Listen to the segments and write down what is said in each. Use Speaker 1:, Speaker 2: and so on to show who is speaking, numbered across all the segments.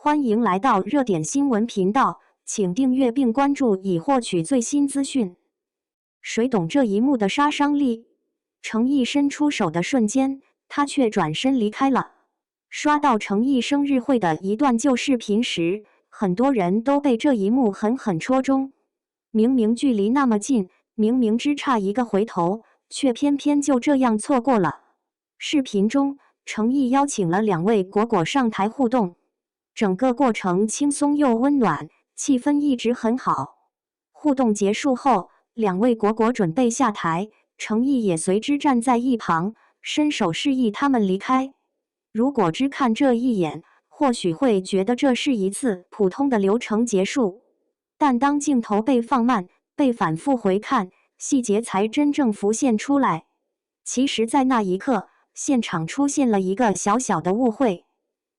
Speaker 1: 欢迎来到热点新闻频道，请订阅并关注以获取最新资讯。谁懂这一幕的杀伤力？程毅伸出手的瞬间，他却转身离开了。刷到程毅生日会的一段旧视频时，很多人都被这一幕狠狠戳中。明明距离那么近，明明只差一个回头，却偏偏就这样错过了。视频中，程毅邀请了2位果果上台互动，整个过程轻松又温暖，气氛一直很好。互动结束后，2位果果准备下台，程毅也随之站在一旁，伸手示意他们离开。如果只看这一眼，或许会觉得这是一次普通的流程结束，但当镜头被放慢，被反复回看，细节才真正浮现出来。其实在那一刻，现场出现了一个小小的误会。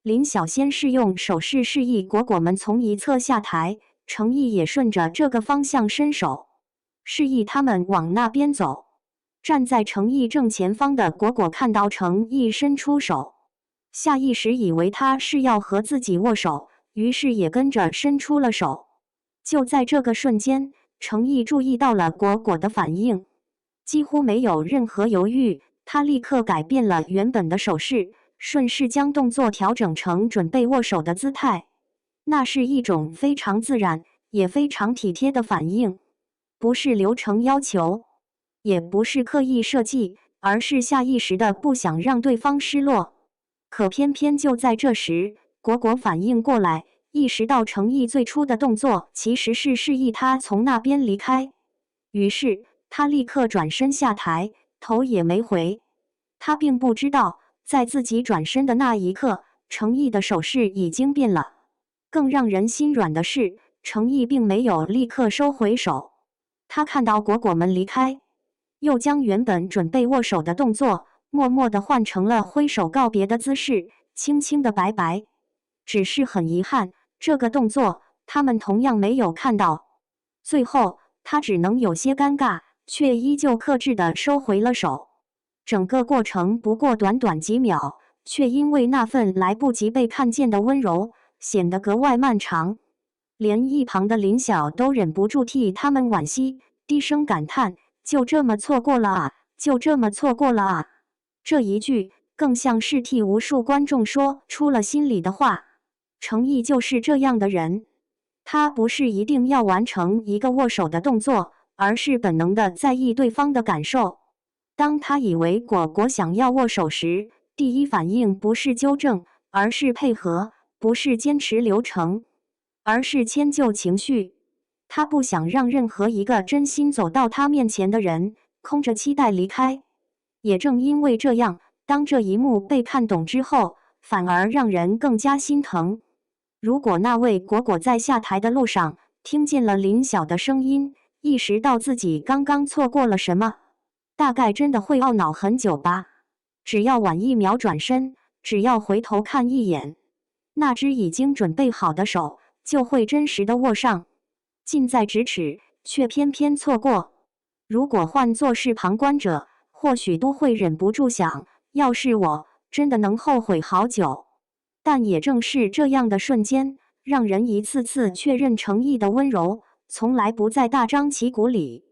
Speaker 1: 林小仙是用手势示意果果们从一侧下台，程毅也顺着这个方向伸手，示意他们往那边走。站在程毅正前方的果果看到程毅伸出手，下意识以为他是要和自己握手，于是也跟着伸出了手。就在这个瞬间，程毅注意到了果果的反应，几乎没有任何犹豫，他立刻改变了原本的手势，顺势将动作调整成准备握手的姿态。那是一种非常自然也非常体贴的反应，不是流程要求，也不是刻意设计，而是下意识的不想让对方失落。可偏偏就在这时，果果反应过来，意识到程毅最初的动作其实是示意他从那边离开，于是他立刻转身下台，头也没回。他并不知道，在自己转身的那一刻，程毅的手势已经变了。更让人心软的是，程毅并没有立刻收回手，他看到果果们离开，又将原本准备握手的动作默默地换成了挥手告别的姿势，轻轻的拜拜。只是很遗憾，这个动作他们同样没有看到。最后，他只能有些尴尬，却依旧克制地收回了手。整个过程不过短短几秒，却因为那份来不及被看见的温柔，显得格外漫长。连一旁的林晓都忍不住替他们惋惜，低声感叹：就这么错过了啊，就这么错过了啊。这一句更像是替无数观众说出了心里的话。程毅就是这样的人，他不是一定要完成一个握手的动作，而是本能的在意对方的感受。当他以为果果想要握手时，第一反应不是纠正，而是配合；不是坚持流程，而是迁就情绪。他不想让任何一个真心走到他面前的人空着期待离开。也正因为这样，当这一幕被看懂之后，反而让人更加心疼。如果那位果果在下台的路上听见了林晓的声音，意识到自己刚刚错过了什么，大概真的会懊恼很久吧。只要晚1秒转身，只要回头看一眼，那只已经准备好的手就会真实的握上，近在咫尺，却偏偏错过。如果换作是旁观者，或许都会忍不住想，要是我，真的能后悔好久。但也正是这样的瞬间，让人一次次确认程毅的温柔从来不在大张旗鼓里，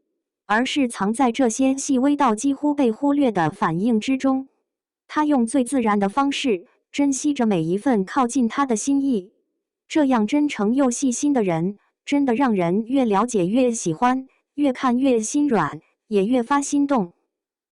Speaker 1: 而是藏在这些细微到几乎被忽略的反应之中。他用最自然的方式珍惜着每一份靠近他的心意。这样真诚又细心的人，真的让人越了解越喜欢，越看越心软，也越发心动。